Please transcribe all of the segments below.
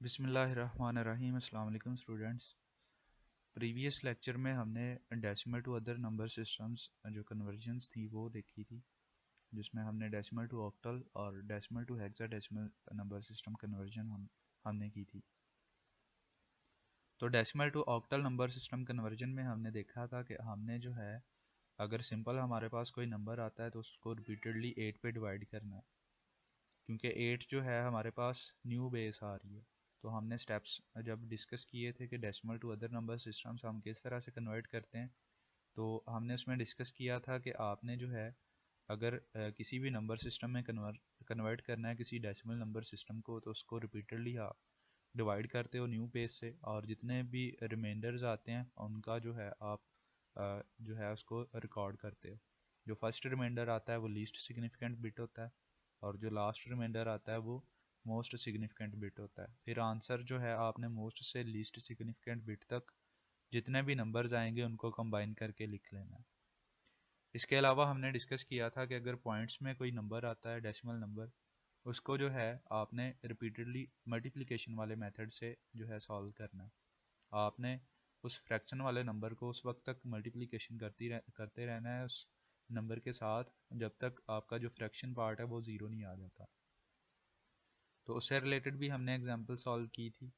बिस्मिल्लाहिर्रहमानिर्रहीम। अस्सलाम वालेकुम स्टूडेंट्स। प्रीवियस लेक्चर में हमने decimal to other number systems जो कन्वर्जन्स थी वो देखी थी, जिसमें हमने डेसिमल टू ऑक्टल और decimal to hexadecimal number system conversion हमने की थी। तो decimal to octal number system conversion में हमने देखा था कि हमने जो है अगर सिंपल हमारे पास कोई नंबर आता है तो उसको रिपीटेडली 8 पे डिवाइड करना है, क्योंकि 8 जो है हमारे पास न्यू बेस आ रही है। तो हमने स्टेप्स जब डिस्कस किए थे कि decimal to other number systems हम किस तरह से कन्वर्ट करते हैं, तो हमने उसमें डिस्कस किया था कि आपने जो है अगर किसी भी नंबर सिस्टम में कन्वर्ट करना है किसी डेसिमल नंबर सिस्टम को, तो उसको रिपीटेडली आप डिवाइड करते हो न्यू बेस से, और जितने भी रिमाइंडर्स आते हैं उनका जो है आप जो है उसको रिकॉर्ड करते हो। जो फर्स्ट रिमाइंडर आता है वो लीस्ट सिग्निफिकेंट बिट होता है, और जो लास्ट रिमाइंडर आता है वो मोस्ट सिग्निफिकेंट बिट होता है। फिर आंसर जो है आपने मोस्ट से लीस्ट सिग्निफिकेंट बिट तक जितने भी नंबर्स आएंगे उनको कंबाइन करके लिख लेना है। इसके अलावा हमने डिस्कस किया था कि अगर पॉइंट्स में कोई नंबर आता है डेसिमल नंबर, उसको जो है आपने रिपीटेडली मल्टीप्लिकेशन वाले मेथड से जो है सॉल्व करना है। आपने उस फ्रैक्शन वाले नंबर को उस वक्त तक मल्टीप्लिकेशन करते रहना है उस नंबर के साथ जब तक आपका जो फ्रैक्शन पार्ट है वो ज़ीरो नहीं आ जाता। तो उससे रिलेटेड भी हमने एग्जांपल सॉल्व की थी।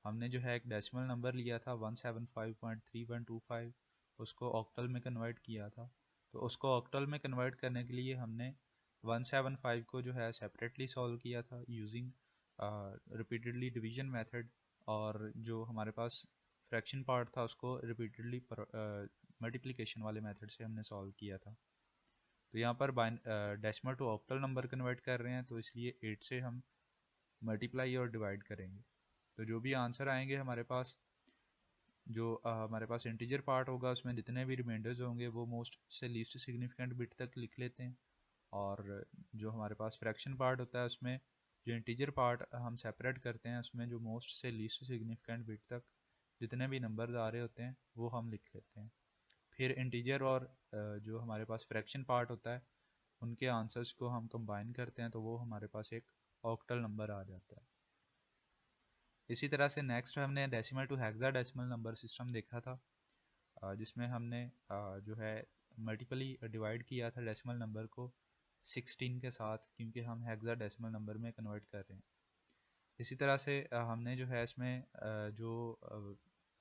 हमने जो है एक डेसिमल नंबर लिया था 175.3125, उसको ऑक्टल में कन्वर्ट किया था। तो उसको ऑक्टल में कन्वर्ट करने के लिए हमने 175 को जो है सेपरेटली सॉल्व किया था यूजिंग रिपीटेडली डिवीजन मेथड, और जो हमारे पास फ्रैक्शन पार्ट था उसको रिपीटेडली मल्टीप्लिकेशन वाले मेथड से हमने सॉल्व किया था। तो यहाँ पर decimal to octal number convert कर रहे हैं, तो इसलिए 8 से हम मल्टीप्लाई और डिवाइड करेंगे। तो जो भी आंसर आएंगे हमारे पास, जो हमारे पास इंटीजर पार्ट होगा उसमें जितने भी रिमाइंडर्स होंगे वो मोस्ट से लीस्ट सिग्निफिकेंट बिट तक लिख लेते हैं, और जो हमारे पास फ्रैक्शन पार्ट होता है उसमें जो इंटीजर पार्ट हम सेपरेट करते हैं उसमें जो मोस्ट से लीस्ट सिग्निफिकेंट बिट तक जितने भी नंबर्स आ रहे होते हैं वो हम लिख लेते हैं। फिर इंटीजर और जो हमारे पास फ्रैक्शन पार्ट होता है उनके आंसर्स को हम कंबाइन करते हैं, तो वो हमारे पास एक ऑक्टल नंबर आ जाता है। इसी तरह से नेक्स्ट हमने decimal to hexadecimal number system देखा था, जिसमें हमने जो है मल्टीपली डिवाइड किया था डेसिमल नंबर को 16 के साथ, क्योंकि हम हेक्साडेसिमल नंबर में कन्वर्ट कर रहे हैं। इसी तरह से हमने जो है इसमें जो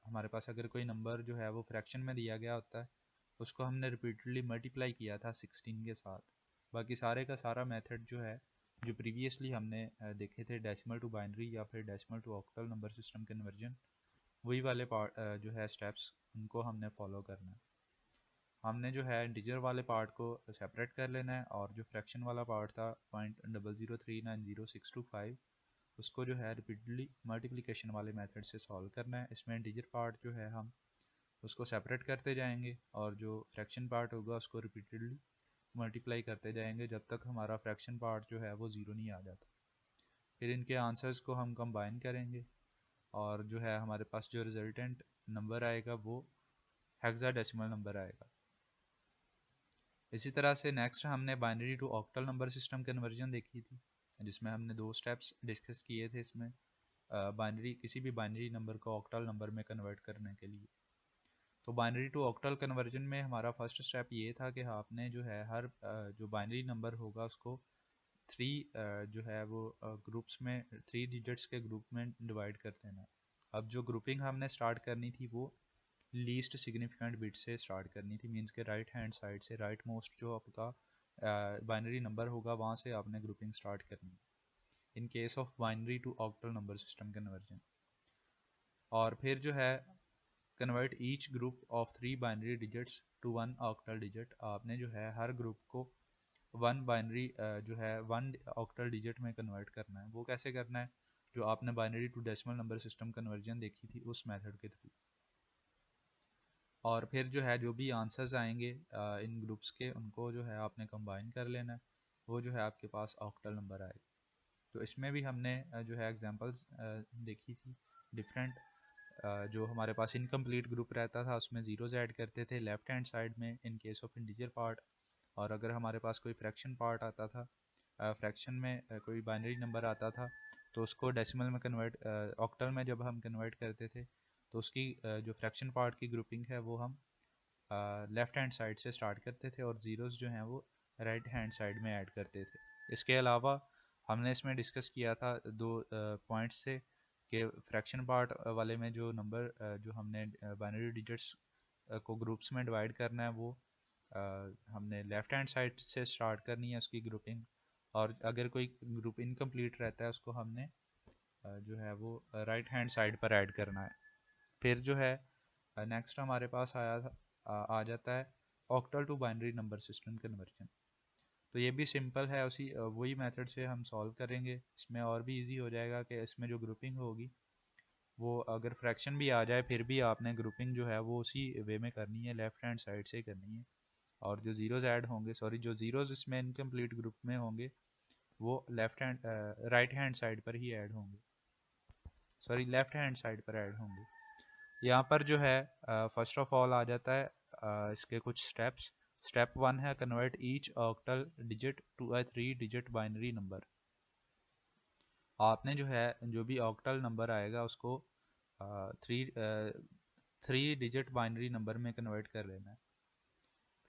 हमारे पास अगर कोई नंबर जो है वो फ्रैक्शन में दिया गया होता है उसको हमने रिपीटेडली मल्टीप्लाई किया था 16 के साथ। बाकी सारे का सारा मेथड जो है जो प्रीवियसली हमने देखे थे डेसिमल टू बाइनरी या फिर decimal to octal number system conversion, वही वाले पार्ट जो है स्टेप्स उनको हमने फॉलो करना है। हमने जो है इंटीजर वाले पार्ट को सेपरेट कर लेना है, और जो फ्रैक्शन वाला पार्ट था 0.00390625 उसको जो है रिपीटली मल्टीप्लिकेशन वाले मेथड से सॉल्व करना है। इसमें इंटीजर पार्ट जो है हम उसको सेपरेट करते जाएंगे, और जो फ्रैक्शन पार्ट होगा उसको रिपीटेडली मल्टीप्लाई करते जाएंगे जब तक हमारा फ्रैक्शन पार्ट जो है वो ज़ीरो नहीं आ जाता। फिर इनके आंसर्स को हम कंबाइन करेंगे, और जो है हमारे पास जो रिजल्टेंट नंबर आएगा वो हेक्साडेसिमल नंबर आएगा। इसी तरह से नेक्स्ट हमने binary to octal number system conversion देखी थी, जिसमें हमने दो स्टेप्स डिस्कस किए थे इसमें किसी भी बाइनरी नंबर को ऑक्टल नंबर में कन्वर्ट करने के लिए। तो बाइनरी टू ऑक्टल कन्वर्जन में हमारा फर्स्ट स्टेप ये था कि आपने जो है हर जो बाइनरी नंबर होगा उसको थ्री जो है वो ग्रुप्स में 3 डिजिट्स के ग्रुप में डिवाइड कर देना। अब जो ग्रुपिंग हमने स्टार्ट करनी थी वो लीस्ट सिग्निफिकेंट बिट से स्टार्ट करनी थी, मींस के राइट हैंड साइड से राइट मोस्ट जो आपका बाइनरी नंबर होगा वहाँ से आपने ग्रुपिंग स्टार्ट करनी in case of binary to octal number system conversion. और फिर जो है convert each group of 3 binary digits to 1 octal digit, आपने जो है हर ग्रुप को वन बाइनरी जो है 1 ऑक्टल डिजिट में कन्वर्ट करना है। वो कैसे करना है? जो आपने binary to decimal number system conversion देखी थी उस मेथड के थ्रू। और फिर जो है जो भी आंसर्स आएंगे इन ग्रुप्स के उनको जो है आपने कंबाइन कर लेना है, वो जो है आपके पास ऑक्टल नंबर आएगा। तो इसमें भी हमने जो है एग्जांपल्स देखी थी डिफरेंट। जो हमारे पास इनकम्प्लीट ग्रुप रहता था उसमें ज़ीरोज़ ऐड करते थे लेफ्ट हैंड साइड में इन केस ऑफ इंटीजर पार्ट, और अगर हमारे पास कोई फ्रैक्शन पार्ट आता था फ्रैक्शन में कोई बाइनरी नंबर आता था तो उसको डेसिमल में कन्वर्ट, ऑक्टल में जब हम कन्वर्ट करते थे तो उसकी जो फ्रैक्शन पार्ट की ग्रुपिंग है वो हम लेफ़्ट हैंड साइड से स्टार्ट करते थे और ज़ीरोज़ जो हैं वो राइट हैंड साइड में ऐड करते थे। इसके अलावा हमने इसमें डिस्कस किया था दो पॉइंट्स से कि फ्रैक्शन पार्ट वाले में जो नंबर जो हमने बाइनरी डिजिट्स को ग्रुप्स में डिवाइड करना है वो हमने लेफ़्ट हैंड साइड से स्टार्ट करनी है उसकी ग्रुपिंग, और अगर कोई ग्रुप इनकम्प्लीट रहता है उसको हमने जो है वो राइट हैंड साइड पर ऐड करना है। फिर जो है नेक्स्ट हमारे पास आ जाता है octal to binary number system conversion. तो ये भी सिंपल है, उसी वही मेथड से हम सॉल्व करेंगे। इसमें और भी इजी हो जाएगा कि इसमें जो ग्रुपिंग होगी वो अगर फ्रैक्शन भी आ जाए फिर भी आपने ग्रुपिंग जो है वो उसी वे में करनी है, लेफ्ट हैंड साइड से करनी है। और जो ज़ीरोज़ ऐड होंगे, सॉरी जो ज़ीरोज़ इसमें इनकम्प्लीट ग्रुप में होंगे वो left hand right hand side पर ही ऐड होंगे, सॉरी लेफ्ट हैंड साइड पर ऐड होंगे। यहाँ पर जो है फर्स्ट ऑफ ऑल आ जाता है इसके कुछ स्टेप्स। स्टेप 1 है convert each octal digit to a 3 digit binary number. आपने जो है जो भी ऑक्टल नंबर आएगा उसको थ्री डिजिट बाइनरी नंबर में कन्वर्ट कर लेना है।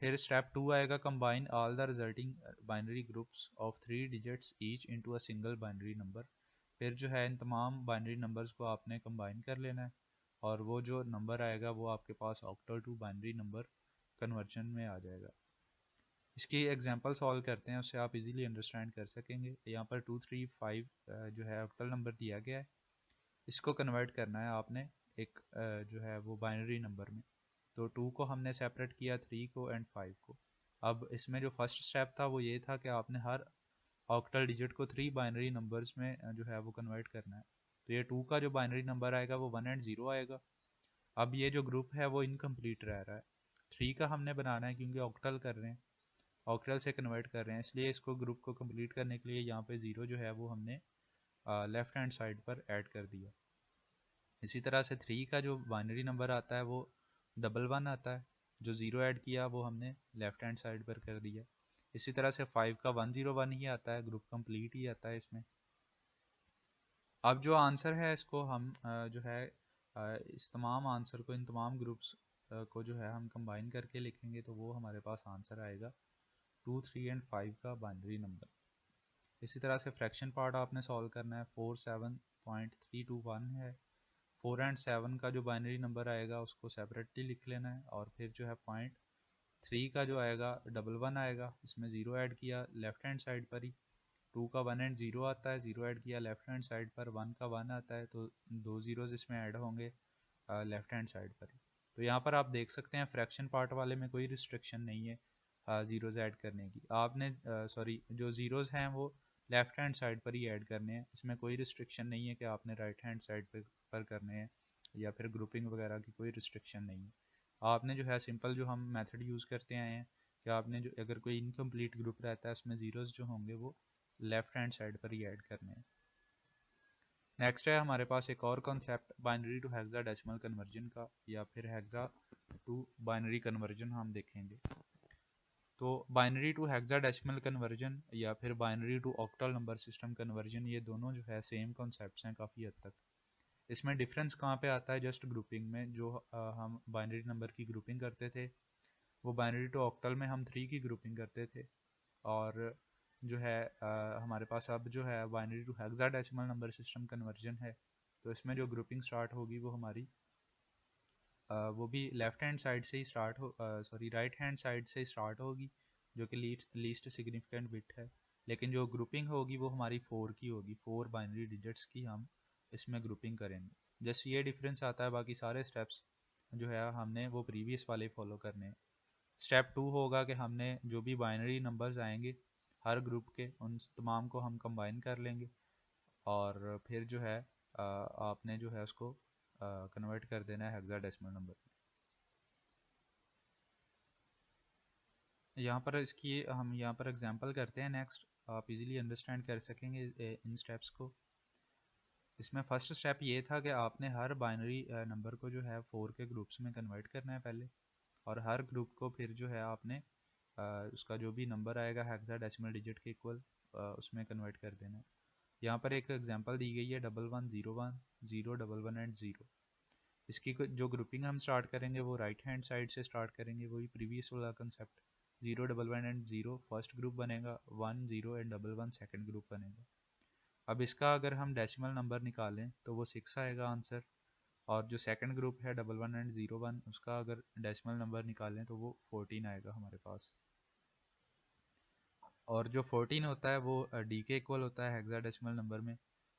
फिर स्टेप 2 आएगा combine all the resulting binary groups of 3 digits each into a single binary number. फिर जो है इन तमाम बाइनरी नंबर्स को आपने कंबाइन कर लेना है और वो जो नंबर आएगा वो आपके पास octal to binary number conversion में आ जाएगा। इसकी एग्जांपल सॉल्व करते हैं, उससे आप इजीली अंडरस्टैंड कर सकेंगे। यहाँ पर 235 जो है ऑक्टल नंबर दिया गया है, इसको कन्वर्ट करना है आपने एक जो है वो बाइनरी नंबर में। तो 2 को हमने सेपरेट किया 3 को एंड 5 को। अब इसमें जो फर्स्ट स्टेप था वो ये था कि आपने हर ऑक्टल डिजिट को 3 बाइनरी नंबर्स में जो है वो कन्वर्ट करना है। तो ये 2 का जो बाइनरी नंबर आएगा वो 1 एंड 0 आएगा। अब ये जो ग्रुप है वो इनकम्प्लीट रह रहा है। 3 का हमने बनाना है क्योंकि ऑक्टल कर रहे हैं, ऑक्टल से कन्वर्ट कर रहे हैं, इसलिए इसको ग्रुप को कंप्लीट करने के लिए यहाँ पे 0 जो है वो हमने लेफ्ट हैंड साइड पर ऐड कर दिया। इसी तरह से 3 का जो बाइनरी नंबर आता है वो 111 आता है, जो 0 ऐड किया वो हमने लेफ्ट हैंड साइड पर कर दिया। इसी तरह से 5 का 101 ही आता है, ग्रुप कंप्लीट ही आता है इसमें। अब जो आंसर है इसको हम जो है इस तमाम आंसर को, इन तमाम ग्रुप्स को जो है हम कंबाइन करके लिखेंगे तो वो हमारे पास आंसर आएगा 2, 3 एंड 5 का बाइनरी नंबर। इसी तरह से फ्रैक्शन पार्ट आपने सॉल्व करना है। 47.321 है। 4 एंड 7 का जो बाइनरी नंबर आएगा उसको सेपरेटली लिख लेना है और फिर जो है पॉइंट 3 का जो आएगा 11 आएगा, इसमें 0 ऐड किया लेफ्ट हैंड साइड पर ही। 2 का 1 एंड 0 आता है, 0 ऐड किया लेफ्ट हैंड साइड पर। 1 का 1 आता है तो 2 ज़ीरोज़ इसमें ऐड होंगे लेफ्ट हैंड साइड पर ही। तो यहाँ पर आप देख सकते हैं फ्रैक्शन पार्ट वाले में कोई रिस्ट्रिक्शन नहीं है ज़ीरोज़ ऐड करने की। आपने सॉरी जो ज़ीरोज़ हैं वो लेफ्ट हैंड साइड पर ही ऐड करने हैं, इसमें कोई रिस्ट्रिक्शन नहीं है कि आपने राइट हैंड साइड पर करने हैं, या फिर ग्रुपिंग वगैरह की कोई रिस्ट्रिक्शन नहीं है। आपने जो है सिंपल जो हम मेथड यूज़ करते आए हैं कि आपने जो अगर कोई इनकम्प्लीट ग्रुप रहता है उसमें ज़ीरोज़ जो होंगे वो लेफ्ट हैंड साइड पर ही ऐड करने हैं। नेक्स्ट है हमारे पास एक और concept binary to hexadecimal conversion का, या फिर हेक्सा टू बाइनरी कन्वर्जन हम देखेंगे। तो बाइनरी टू हेक्साडेसिमल कन्वर्जन या फिर binary to octal number system conversion, ये दोनों जो है सेम कॉन्सेप्ट्स हैं काफ़ी हद तक। इसमें डिफरेंस कहाँ पे आता है? जस्ट ग्रुपिंग में। जो हम बाइनरी नंबर की ग्रुपिंग करते थे वो बाइनरी टू ऑक्टल में हम 3 की ग्रुपिंग करते थे, और जो है हमारे पास अब जो है binary to hexadecimal number system conversion है, तो इसमें जो ग्रुपिंग स्टार्ट होगी वो हमारी वो भी लेफ्ट हैंड साइड से ही स्टार्ट हो, सॉरी राइट हैंड साइड से स्टार्ट होगी, जो कि लीस्ट सिग्निफिकेंट बिट है। लेकिन जो ग्रुपिंग होगी वो हमारी 4 की होगी, 4 बाइनरी डिजिट्स की हम इसमें ग्रुपिंग करेंगे। जैसे ये डिफरेंस आता है, बाकी सारे स्टेप्स जो है हमने वो प्रीवियस वाले फॉलो करने हैं। स्टेप 2 होगा कि हमने जो भी बाइनरी नंबर्स आएंगे हर ग्रुप के, उन तमाम को हम कंबाइन कर लेंगे और फिर जो है आपने जो है उसको कन्वर्ट कर देना है हेक्साडेसिमल नंबर में। यहाँ पर इसकी हम यहाँ पर एग्जांपल करते हैं नेक्स्ट, आप इजीली अंडरस्टैंड कर सकेंगे इन स्टेप्स को। इसमें फर्स्ट स्टेप ये था कि आपने हर बाइनरी नंबर को जो है 4 के ग्रुप्स में कन्वर्ट करना है पहले, और हर ग्रुप को फिर जो है आपने उसका जो भी नंबर आएगा हेक्साडेसिमल डिजिट के इक्वल उसमें कन्वर्ट कर देना है। यहाँ पर एक एग्जांपल दी गई है 1101 011 एंड 0। इसकी जो ग्रुपिंग हम स्टार्ट करेंगे वो राइट हैंड साइड से स्टार्ट करेंगे, वही प्रीवियस वाला कंसेप्ट। 011 एंड 0 फर्स्ट ग्रुप बनेगा, 1 0 एंड 11 सेकेंड ग्रुप बनेगा। अब इसका अगर हम डेसिमल नंबर निकालें तो वो 6 आएगा आंसर, और जो सेकंड ग्रुप है 11 एंड 01 उसका अगर डेसिमल नंबर निकालें तो वो 14 आएगा हमारे पास। और जो 14 होता है वो डी के इक्वल होता है हेक्साडेसिमल नंबर में,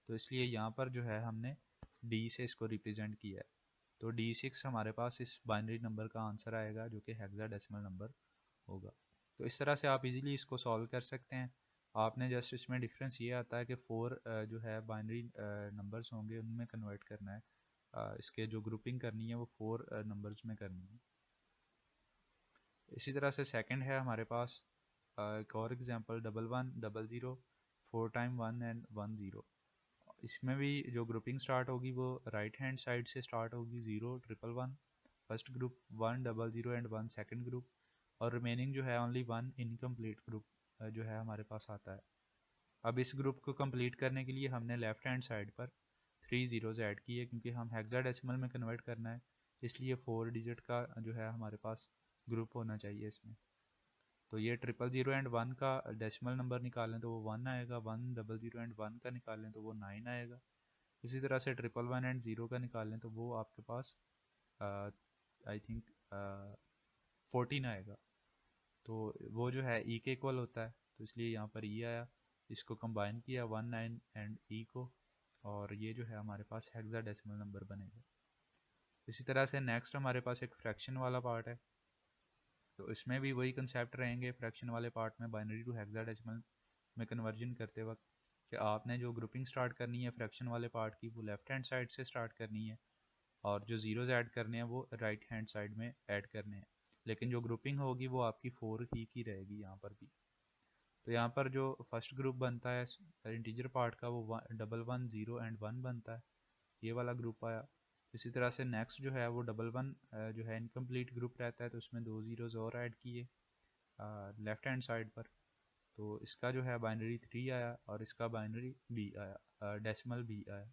तो इसलिए यहाँ पर जो है हमने डी से इसको रिप्रेजेंट किया है। तो D6 हमारे पास इस बाइनरी नंबर का आंसर आएगा जो कि हेक्साडेसिमल नंबर होगा। तो इस तरह से आप इजीली इसको सॉल्व कर सकते हैं। आपने जस्ट इसमें डिफरेंस ये आता है कि 4 जो है बाइनरी नंबर्स होंगे उनमें कन्वर्ट करना है, इसके जो ग्रुपिंग करनी है वो 4 नंबर्स में करनी है। इसी तरह से सेकंड है हमारे पास एक और एग्जांपल 11 00 4 टाइम 1 एंड 1 0। इसमें भी जो ग्रुपिंग स्टार्ट होगी वो राइट हैंड साइड से स्टार्ट होगी, 0 111 first group, 1 00 and 1 second group, और रिमेनिंग जो है ओनली 1 इनकम्प्लीट ग्रुप जो है हमारे पास आता है। अब इस ग्रुप को कंप्लीट करने के लिए हमने लेफ्ट हैंड साइड पर 3 जीरोज ऐड किए, क्योंकि हम हेक्साडेसिमल में कन्वर्ट करना है, इसलिए 4 डिजिट का जो है हमारे पास ग्रुप होना चाहिए इसमें। तो ये 000 एंड 1 का डेसिमल नंबर निकालें तो वो 1 आएगा, 1 00 एंड 1 का निकालें तो वो 9 आएगा। इसी तरह से 111 एंड 0 का निकालें तो वो आपके पास आई थिंक 14 आएगा। तो वो जो है ई के इक्वल होता है, तो इसलिए यहाँ पर ई आया। इसको कंबाइन किया 19 एंड ई को, और ये जो है हमारे पास हेक्साडेसिमल नंबर बनेगा। इसी तरह से नेक्स्ट हमारे पास एक फ्रैक्शन वाला पार्ट है, तो इसमें भी वही कंसेप्ट रहेंगे। फ्रैक्शन वाले पार्ट में बाइनरी टू हेक्साडेसिमल में कन्वर्जन करते वक्त कि आपने जो ग्रुपिंग स्टार्ट करनी है फ्रैक्शन वाले पार्ट की वो लेफ्ट हैंड साइड से स्टार्ट करनी है, और जो जीरोज ऐड करने हैं वो राइट हैंड साइड में ऐड करने हैं, लेकिन जो ग्रुपिंग होगी वो आपकी 4 ही की रहेगी यहाँ पर भी। तो यहाँ पर जो फर्स्ट ग्रुप बनता है इंटीजर पार्ट का वो 11 0 एंड 1 बनता है, ये वाला ग्रुप आया। इसी तरह से नेक्स्ट जो है वो 11 जो है इनकम्प्लीट ग्रुप रहता है, तो उसमें 2 जीरोज और ऐड किए लेफ्ट हैंड साइड पर, तो इसका जो है बाइनरी 3 आया और इसका बाइनरी बी आया, डेसिमल बी आया।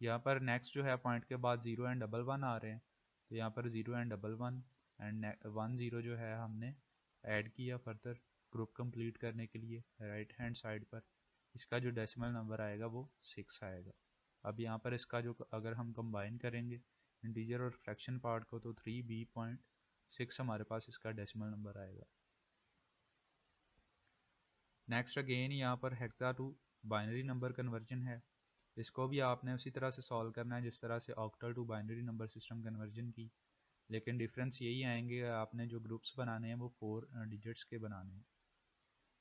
यहाँ पर नेक्स्ट जो है पॉइंट के बाद 0 एंड 11 आ रहे हैं, तो यहाँ पर 0 एंड 11 एंड 1 0 जो है हमने ऐड किया फर्दर ग्रुप कंप्लीट करने के लिए राइट हैंड साइड पर। इसका जो डेसिमल नंबर आएगा वो 6 आएगा। अब यहाँ पर इसका जो अगर हम कंबाइन करेंगे इंटीजर और फ्रैक्शन पार्ट को तो 3b.6 हमारे पास इसका डेसिमल नंबर आएगा। नेक्स्ट अगेन यहाँ पर hexa to binary number conversion है, इसको भी आपने उसी तरह से सॉल्व करना है जिस तरह से octal to binary number system conversion की, लेकिन डिफरेंस यही आएंगे आपने जो ग्रुप्स बनाने हैं वो 4 डिजिट्स के बनाने हैं,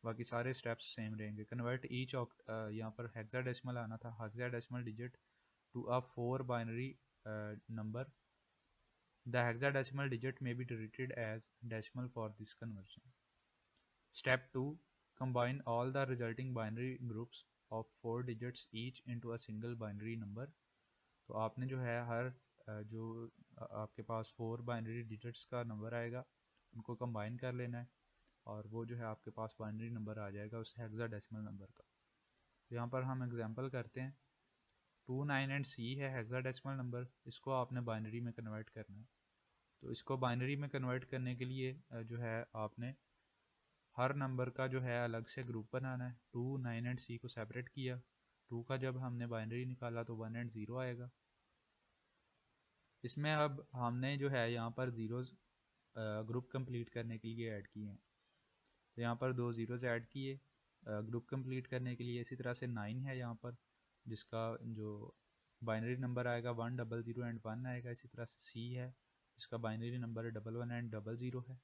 बाकी सारे स्टेप्स सेम रहेंगे। कन्वर्ट ईच यहाँ पर हेक्साडेसिमल आना था, hexadecimal digit to a 4 binary number. The hexadecimal digit may be treated as decimal for this conversion. Step 2. Combine all the resulting binary groups of 4 digits each into a single binary number. तो आपने जो है हर जो आपके पास 4 binary digits का number आएगा उनको combine कर लेना है, और वो जो है आपके पास बाइनरी नंबर आ जाएगा उस हेक्साडेसिमल नंबर का। तो यहाँ पर हम एग्जांपल करते हैं। 2 9 एंड C है हेक्साडेसिमल नंबर, इसको आपने बाइनरी में कन्वर्ट करना है। तो इसको बाइनरी में कन्वर्ट करने के लिए जो है आपने हर नंबर का जो है अलग से ग्रुप बनाना है। 2 9 एंड C को सेपरेट किया, 2 का जब हमने बाइनरी निकाला तो 1 एंड 0 आएगा। इसमें अब हमने जो है यहाँ पर जीरोज ग्रुप कंप्लीट करने के लिए ऐड किए हैं, तो यहाँ पर 2 जीरोज ऐड किए ग्रुप कंप्लीट करने के लिए। इसी तरह से 9 है यहाँ पर जिसका जो बाइनरी नंबर आएगा 1 00 एंड 1 आएगा। इसी तरह से C है इसका बाइनरी नंबर 11 एंड 00 है।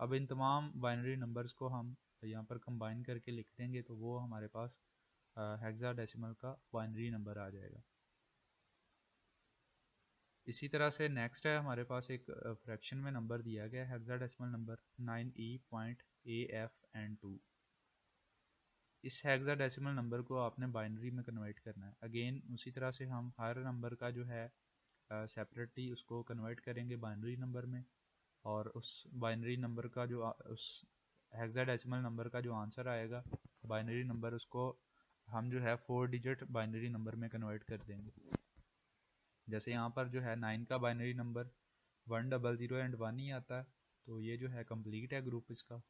अब इन तमाम बाइनरी नंबर्स को हम यहाँ पर कंबाइन करके लिख देंगे तो वो हमारे पास हेक्साडेसिमल का बाइनरी नंबर आ जाएगा। इसी तरह से नेक्स्ट है हमारे पास एक फ्रैक्शन में नंबर दिया गया है हेक्साडेसिमल नंबर 9e.AF एंड 2। इस हेक्साडेसिमल नंबर को आपने बाइनरी में कन्वर्ट करना है। अगेन उसी तरह से हम हर नंबर का जो है सेपरेटली उसको कन्वर्ट करेंगे बाइनरी नंबर में, और उस बाइनरी नंबर का जो उस हेक्साडेसिमल नंबर का जो आंसर आएगा बाइनरी नंबर उसको हम जो है 4 डिजिट बाइनरी नंबर में कन्वर्ट कर देंगे। जैसे यहाँ पर जो है 9 का बाइनरी नंबर 100 एंड 1 ही आता है, तो ये जो है कंप्लीट है ग्रुप इसका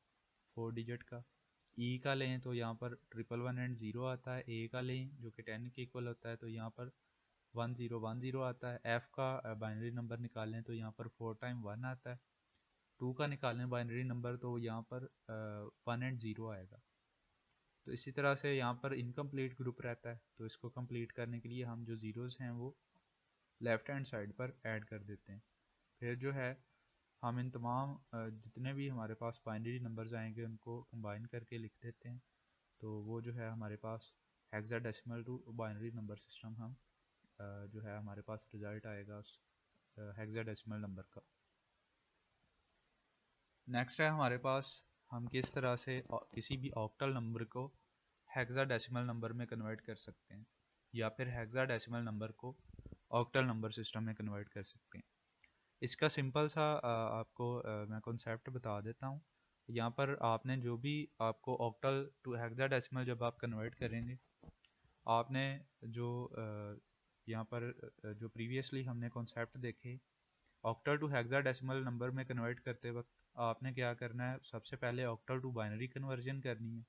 4 डिजिट का। ई का लें तो यहाँ पर 111 एंड 0 आता है। ए का लें जो कि 10 के इक्वल होता है तो यहाँ पर 1010 आता है। एफ का बाइनरी नंबर निकालें तो यहाँ पर 4 टाइम 1 आता है। 2 का निकालें बाइनरी नंबर तो यहाँ पर 1 एंड 0 आएगा। तो इसी तरह से यहाँ पर इनकम्प्लीट ग्रुप रहता है, तो इसको कंप्लीट करने के लिए हम जो ज़ीरोज़ हैं वो लेफ़्ट हैंड साइड पर ऐड कर देते हैं। फिर जो है हम इन तमाम जितने भी हमारे पास बाइनरी नंबर्स आएंगे उनको कंबाइन करके लिख देते हैं, तो वो जो है हमारे पास hexadecimal to binary number system हम जो है हमारे पास रिज़ल्ट आएगा उस हेक्साडेसिमल नंबर का। नेक्स्ट है हमारे पास हम किस तरह से किसी भी ऑक्टल नंबर को हेक्साडेसिमल नंबर में कन्वर्ट कर सकते हैं, या फिर हेक्साडेसिमल नंबर को ऑक्टल नंबर सिस्टम में कन्वर्ट कर सकते हैं। इसका सिंपल सा आपको मैं कॉन्सेप्ट बता देता हूँ। यहाँ पर आपने जो भी आपको ऑक्टल टू हेक्साडेसिमल जब आप कन्वर्ट करेंगे, आपने जो यहाँ पर जो प्रीवियसली हमने कॉन्सेप्ट देखे ऑक्टल टू हेक्साडेसिमल नंबर में कन्वर्ट करते वक्त आपने क्या करना है, सबसे पहले ऑक्टल टू बाइनरी कन्वर्जन करनी है।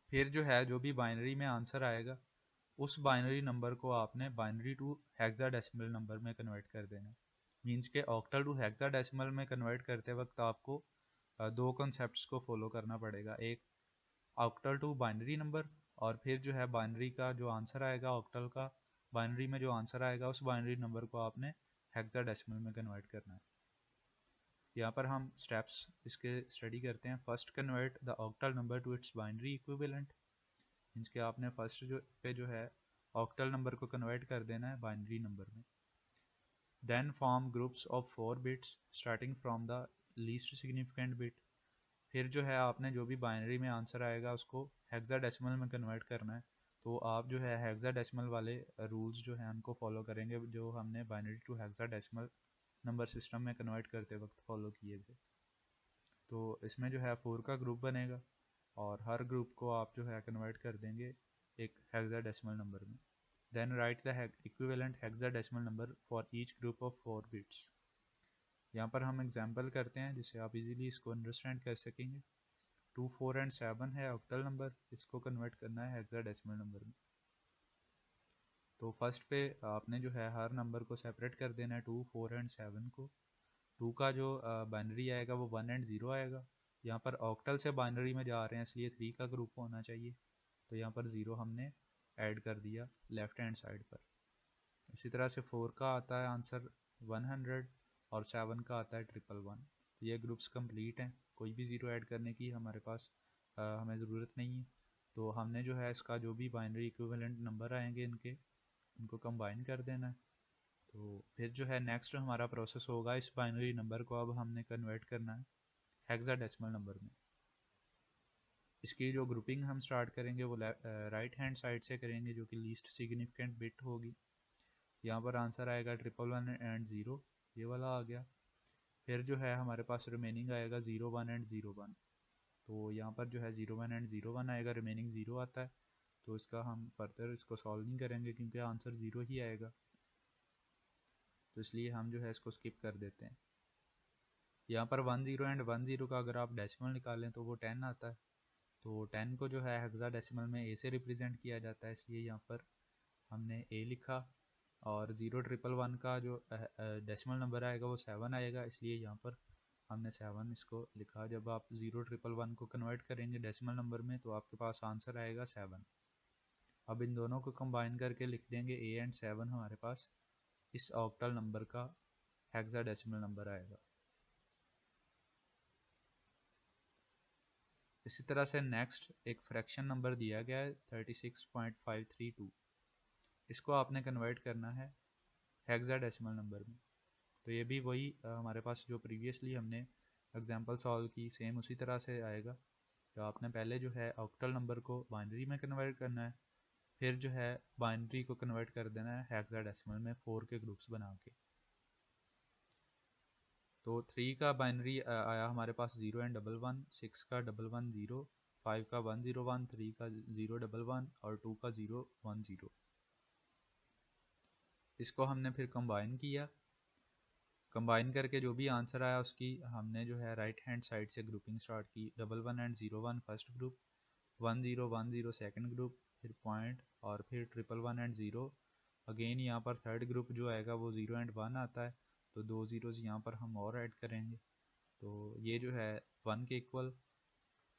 फिर जो है जो भी बाइनरी में आंसर आएगा उस बाइनरी नंबर को आपने बाइनरी टू हेक्साडेसिमल नंबर में कन्वर्ट कर देना। मींस के ऑक्टल टू हेक्साडेसिमल में कन्वर्ट करते वक्त आपको दो कॉन्सेप्ट्स को फॉलो करना पड़ेगा, एक ऑक्टल टू बाइनरी नंबर, और फिर जो है बाइनरी का जो आंसर आएगा ऑक्टल का बाइनरी में जो आंसर आएगा उस बाइनरी नंबर को आपने हेक्साडेसिमल में कन्वर्ट करना है। यहाँ पर हम स्टेप्स इसके स्टडी करते हैं। First convert the octal number to its binary equivalent, means के आपने फर्स्ट जो है ऑक्टल नंबर को कन्वर्ट कर देना है बाइनरी नंबर में। Then form groups of 4 bits starting from the least significant bit. फिर जो है आपने जो भी बाइनरी में आंसर आएगा उसको हेक्साडेसिमल में कन्वर्ट करना है, तो आप जो है हेक्साडेसिमल वाले रूल्स जो हैं उनको फॉलो करेंगे जो हमने binary to hexadecimal number system में कन्वर्ट करते वक्त फॉलो किए थे। तो इसमें जो है 4 का ग्रुप बनेगा और हर ग्रुप को आप जो है कन्वर्ट कर देंगे एक हेक्साडेसिमल नंबर में। Then write the equivalent hexadecimal number for each group of 4 bits. यहाँ पर हम एग्जांपल करते हैं जिससे आप इजीली इसको अंडरस्टैंड कर सकेंगे। 2, 4 एंड 7 है ऑक्टल नंबर, इसको कन्वर्ट करना है हेक्साडेसिमल नंबर में। तो फर्स्ट पे आपने जो है हर नंबर को सेपरेट कर देना है 2, 4 एंड 7 को। 2 का जो बाइनरी आएगा वो 1 एंड 0 आएगा। यहाँ पर ऑक्टल से बाइनरी में जा रहे हैं इसलिए 3 का ग्रुप होना चाहिए, तो यहाँ पर 0 हमने ऐड कर दिया लेफ्ट हैंड साइड पर। इसी तरह से 4 का आता है आंसर 100 और 7 का आता है 111। तो ये ग्रुप्स कंप्लीट हैं, कोई भी 0 ऐड करने की हमारे पास हमें ज़रूरत नहीं है। तो हमने जो है इसका जो भी बाइनरी इक्विवेलेंट नंबर आएंगे इनको कंबाइन कर देना है। तो फिर जो है नेक्स्ट हमारा प्रोसेस होगा, इस बाइनरी नंबर को अब हमने कन्वर्ट करना है हेक्साडेसिमल नंबर में। इसकी जो ग्रुपिंग हम स्टार्ट करेंगे वो राइट हैंड साइड से करेंगे जो कि लीस्ट सिग्निफिकेंट बिट होगी। यहाँ पर आंसर आएगा 111 एंड 0, ये वाला आ गया। फिर जो है हमारे पास रिमेनिंग आएगा 01 एंड 01, तो यहाँ पर जो है 01 एंड 01 आएगा, रिमेनिंग 0 आता है। तो इसका हम फर्दर इसको सॉल्व नहीं करेंगे क्योंकि आंसर 0 ही आएगा, तो इसलिए हम जो है इसको स्किप कर देते हैं। यहाँ पर 10 एंड 10 का अगर आप डेसिमल निकालें तो वो 10 आता है। तो 10 को जो है हेक्साडेसिमल में ए से रिप्रेजेंट किया जाता है, इसलिए यहाँ पर हमने ए लिखा। और 0111 का जो डेसिमल नंबर आएगा वो 7 आएगा, इसलिए यहाँ पर हमने 7 इसको लिखा। जब आप 0111 को कन्वर्ट करेंगे डेसिमल नंबर में तो आपके पास आंसर आएगा 7। अब इन दोनों को कंबाइन करके लिख देंगे ए एंड 7 हमारे पास इस ऑक्टल नंबर का हेक्साडेसिमल नंबर आएगा। इसी तरह से नेक्स्ट एक फ्रैक्शन नंबर दिया गया है 36.532, इसको आपने कन्वर्ट करना है हेक्साडेसिमल नंबर में। तो ये भी वही हमारे पास जो प्रीवियसली हमने एग्जांपल सॉल्व की सेम उसी तरह से आएगा। तो आपने पहले जो है ऑक्टल नंबर को बाइनरी में कन्वर्ट करना है, फिर जो है बाइनरी को कन्वर्ट कर देना है हेक्साडेसिमल में 4 के ग्रुप्स बना के। तो 3 का बाइनरी आया हमारे पास 0 एंड 11, 6 का 11 0, 5 का 101, 3 का 011 और 2 का 010। इसको हमने फिर कंबाइन किया, कंबाइन करके जो भी आंसर आया उसकी हमने जो है राइट हैंड साइड से ग्रुपिंग स्टार्ट की। 11 and 01 first group, 1010 second group, फिर पॉइंट और फिर 11 एंड 0। अगेन यहाँ पर थर्ड ग्रुप जो आएगा वो 0 एंड 1 आता है, तो 2 ज़ीरोज़ यहाँ पर हम और ऐड करेंगे, तो ये जो है 1 के इक्वल।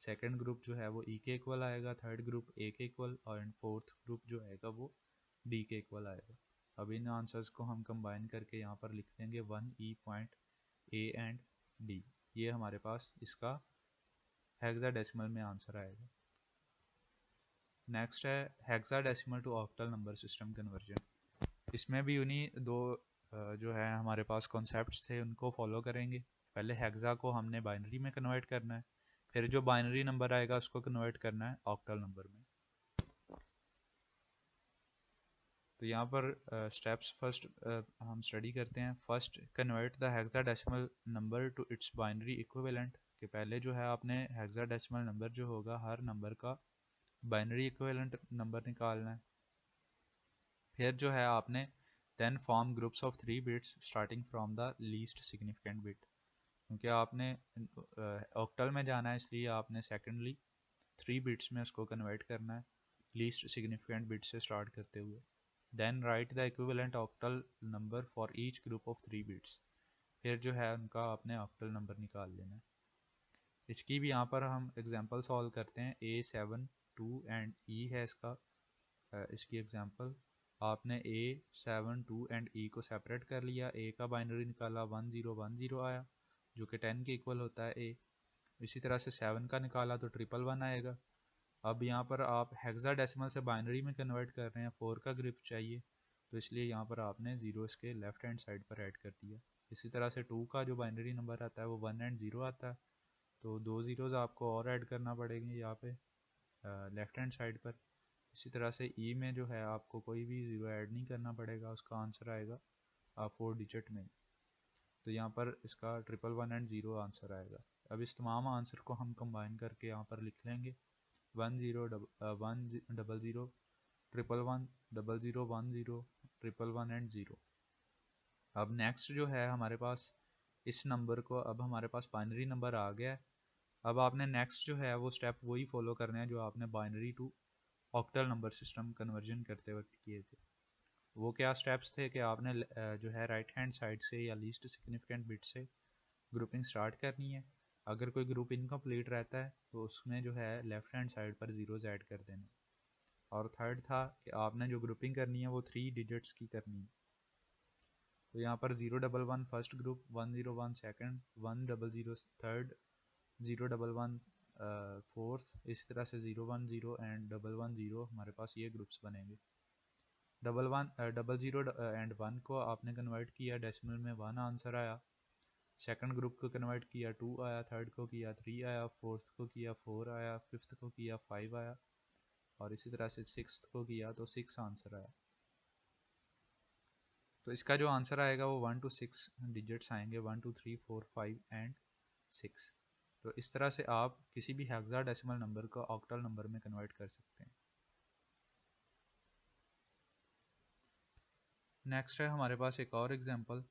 सेकंड ग्रुप जो है वो ई के इक्वल आएगा, थर्ड ग्रुप ए के इक्वल, और फोर्थ ग्रुप जो आएगा वो डी के इक्वल आएगा। अब इन आंसर्स को हम कंबाइन करके यहाँ पर लिख देंगे 1 पॉइंट ए एंड डी। ये हमारे पास इसका हेक्साडेसिमल में आंसर आएगा। नेक्स्ट है hexadecimal to octal number system conversion. इसमें भी उन्हीं दो जो है हमारे पास कॉन्सेप्ट्स थे उनको फॉलो करेंगे। पहले हेक्सा को हमने बाइनरी में कन्वर्ट करना है, फिर जो बाइनरी नंबर आएगा उसको कन्वर्ट करना है ऑक्टल नंबर में। तो यहाँ पर स्टेप्स फर्स्ट हम स्टडी करते हैं। First, convert the hexadecimal number to its binary equivalent. कि पहले जो है आपने हेक्साडेसिमल नंबर जो होगा हर नंबर का बाइनरी इक्विवेलेंट नंबर निकालना है। फिर जो है आपने then form groups of 3 bits starting from the least significant bit. क्योंकि आपने ऑक्टल में जाना है इसलिए आपने सेकेंडली 3 बिट्स में उसको कन्वर्ट करना है लीस्ट सिग्निफिकेंट बिट से स्टार्ट करते हुए। Then write the equivalent octal number for each group of 3 bits. फिर जो है उनका आपने ऑक्टल नंबर निकाल लेना है। इसकी भी यहाँ पर हम एग्जांपल सॉल्व करते हैं। A7 2 एंड E है इसका इसकी एग्जांपल। आपने A7 2 एंड E को सेपरेट कर लिया। A का बाइनरी निकाला 1010 आया जो कि 10 के इक्वल होता है A। इसी तरह से 7 का निकाला तो 111 आएगा। अब यहाँ पर आप हेक्साडेसिमल से बाइनरी में कन्वर्ट कर रहे हैं, 4 का ग्रुप चाहिए, तो इसलिए यहाँ पर आपने जीरो इसके लेफ्ट हैंड साइड पर ऐड कर दिया। इसी तरह से 2 का जो बाइनरी नंबर आता है वो 1 एंड 0 आता है, तो 2 ज़ीरोज़ आपको और ऐड करना पड़ेंगे यहाँ पे लेफ्ट हैंड साइड पर। इसी तरह से ई में जो है आपको कोई भी ज़ीरो ऐड नहीं करना पड़ेगा, उसका आंसर आएगा 4 डिजिट में। तो यहाँ पर इसका 111 एंड 0 आंसर आएगा। अब इस तमाम आंसर को हम कंबाइन करके यहाँ पर लिख लेंगे 1 0 1 0 0 111 00 10 111 एंड 0। अब नेक्स्ट जो है हमारे पास इस नंबर को, अब हमारे पास बाइनरी नंबर आ गया है। अब आपने नेक्स्ट जो है वो स्टेप वही फॉलो करना है जो आपने binary to octal number system conversion करते वक्त किए थे। वो क्या स्टेप्स थे कि आपने जो है राइट हैंड साइड से या लीस्ट सिग्निफिकेंट बिट से ग्रुपिंग स्टार्ट करनी है। अगर कोई ग्रुप इनकम्प्लीट रहता है तो उसमें जो है लेफ्ट हैंड साइड पर ज़ीरोज़ ऐड कर देना। और थर्ड था कि आपने जो ग्रुपिंग करनी है वो 3 डिजिट्स की करनी है। तो यहाँ पर 011 first group, 101 second, 100 third, 011 fourth, इसी तरह से 010 एंड 110 हमारे पास ये ग्रुप्स बनेंगे। 00 एंड 1 को आपने कन्वर्ट किया डेसिमल में 1 आंसर आया। सेकंड ग्रुप को कन्वर्ट किया 2 आया, थर्ड को किया 3 आया, फोर्थ को किया 4 आया, फिफ्थ को किया 5 आया, और इसी तरह से सिक्स्थ को किया तो 6 आंसर आया। तो इसका जो आंसर आएगा वो 1 to 6 डिजिट्स आएंगे, 1 2 3 4 5 एंड 6। तो इस तरह से आप किसी भी हेक्साडेसिमल नंबर को ऑक्टल नंबर में कन्वर्ट कर सकते हैं। नेक्स्ट है हमारे पास एक और एग्जांपल।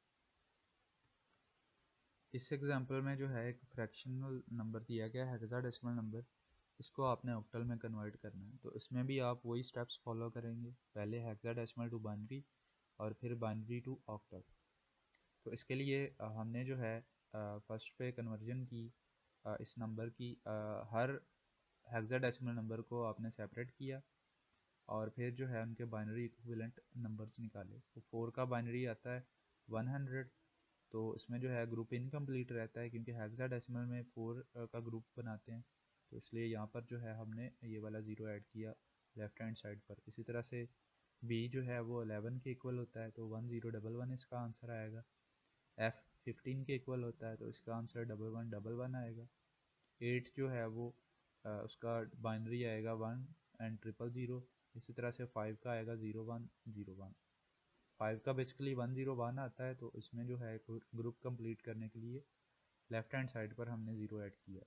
इस एग्जांपल में जो है एक फ्रैक्शनल नंबर दिया गया है हेक्साडेसिमल नंबर, इसको आपने ऑक्टल में कन्वर्ट करना है। तो इसमें भी आप वही स्टेप्स फॉलो करेंगे, पहले हेक्साडेसिमल टू बाइनरी और फिर बाइनरी टू ऑक्टल। तो इसके लिए हमने जो है फर्स्ट पे कन्वर्जन की इस नंबर की हर हेक्साडेसिमल नंबर को आपने सेपरेट किया और फिर जो है उनके बाइनरी इक्विवेलेंट नंबर्स निकाले। तो 4 का बाइनरी आता है 100, तो इसमें जो है ग्रुप इनकम्प्लीट रहता है क्योंकि हेक्साडेसिमल में 4 का ग्रुप बनाते हैं, तो इसलिए यहाँ पर जो है हमने ये वाला 0 ऐड किया लेफ्ट हैंड साइड पर। इसी तरह से बी जो है वो 11 के इक्वल होता है, तो 1011 इसका आंसर आएगा। F 15 के इक्वल होता है, तो इसका आंसर 1111 आएगा। 8 जो है वो उसका बाइनरी आएगा 1 एंड 000। इसी तरह से 5 का आएगा 0101। 5 का बेसिकली 101 आता है, तो इसमें जो है ग्रुप कंप्लीट करने के लिए लेफ्ट हैंड साइड पर हमने 0 ऐड किया।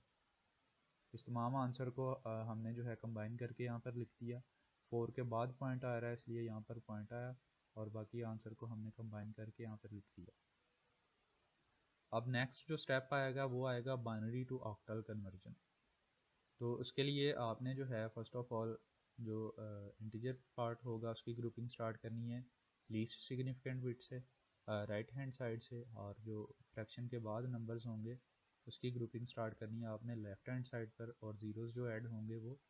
इस तमाम आंसर को हमने जो है कंबाइन करके यहाँ पर लिख दिया। 4 के बाद पॉइंट आ रहा है इसलिए यहाँ पर पॉइंट आया, और बाकी आंसर को हमने कंबाइन करके यहाँ पर लिख दिया। अब नेक्स्ट जो स्टेप आएगा वो आएगा बाइनरी टू ऑक्टल कन्वर्जन। तो उसके लिए आपने जो है फर्स्ट ऑफ ऑल जो इंटीजर पार्ट होगा उसकी ग्रुपिंग स्टार्ट करनी है लीस्ट सिग्निफिकेंट बिट से, राइट हैंड साइड से, और जो फ्रैक्शन के बाद नंबर्स होंगे उसकी ग्रुपिंग स्टार्ट करनी है आपने लेफ्ट हैंड साइड पर, और ज़ीरोज़ जो ऐड होंगे वो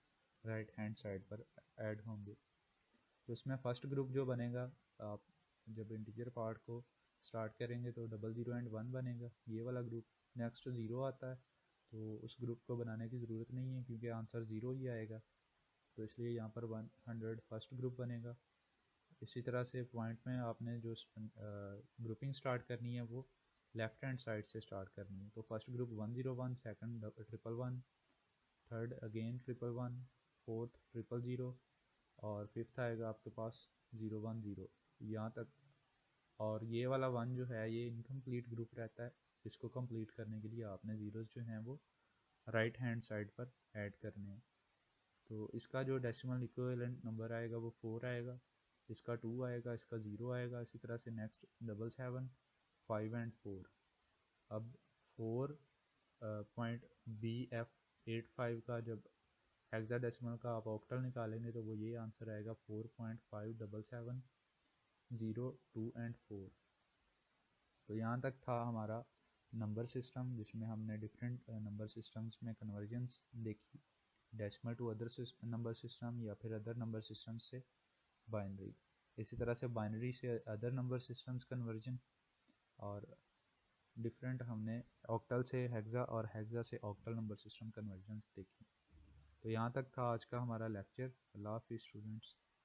राइट हैंड साइड पर ऐड होंगे। तो इसमें फर्स्ट ग्रुप जो बनेगा, आप जब इंटीजर पार्ट को स्टार्ट करेंगे तो 00 एंड 1 बनेगा, ये वाला ग्रुप। नेक्स्ट 0 आता है, तो उस ग्रुप को बनाने की ज़रूरत नहीं है क्योंकि आंसर 0 ही आएगा, तो इसलिए यहाँ पर 100 फर्स्ट ग्रुप बनेगा। इसी तरह से पॉइंट में आपने जो ग्रुपिंग स्टार्ट करनी है वो लेफ्ट हैंड साइड से स्टार्ट करनी है। तो first group 101, second 111, third again 111, fourth 000, और फिफ्थ आएगा आपके पास 010 यहाँ तक। और ये वाला 1 जो है ये इनकम्प्लीट ग्रुप रहता है, जिसको कंप्लीट करने के लिए आपने ज़ीरोज़ जो हैं वो राइट हैंड साइड पर ऐड करने हैं। तो इसका जो डेसिमल इक्विवेलेंट नंबर आएगा वो 4 आएगा, इसका 2 आएगा, इसका 0 आएगा। इसी तरह से नेक्स्ट 7, 5 एंड 4। अब 4.BF85 का जब हेक्साडेसिमल का आप ऑक्टल निकालेंगे तो वो ये आंसर आएगा 4.577 0 2 एंड 4। तो यहाँ तक था हमारा नंबर सिस्टम, जिसमें हमने डिफरेंट नंबर सिस्टम्स में कन्वर्जेंस देखी, decimal to other number system या फिर अदर नंबर सिस्टम से बाइनरी। इसी तरह से बाइनरी से अदर नंबर सिस्टम्स कन्वर्जन, और डिफरेंट हमने ऑक्टल से हेक्सा और हेक्सा से ऑक्टल नंबर सिस्टम कन्वर्जन्स देखी। तो यहाँ तक था आज का हमारा लेक्चर। अल्लाह हाफिज़ स्टूडेंट्स।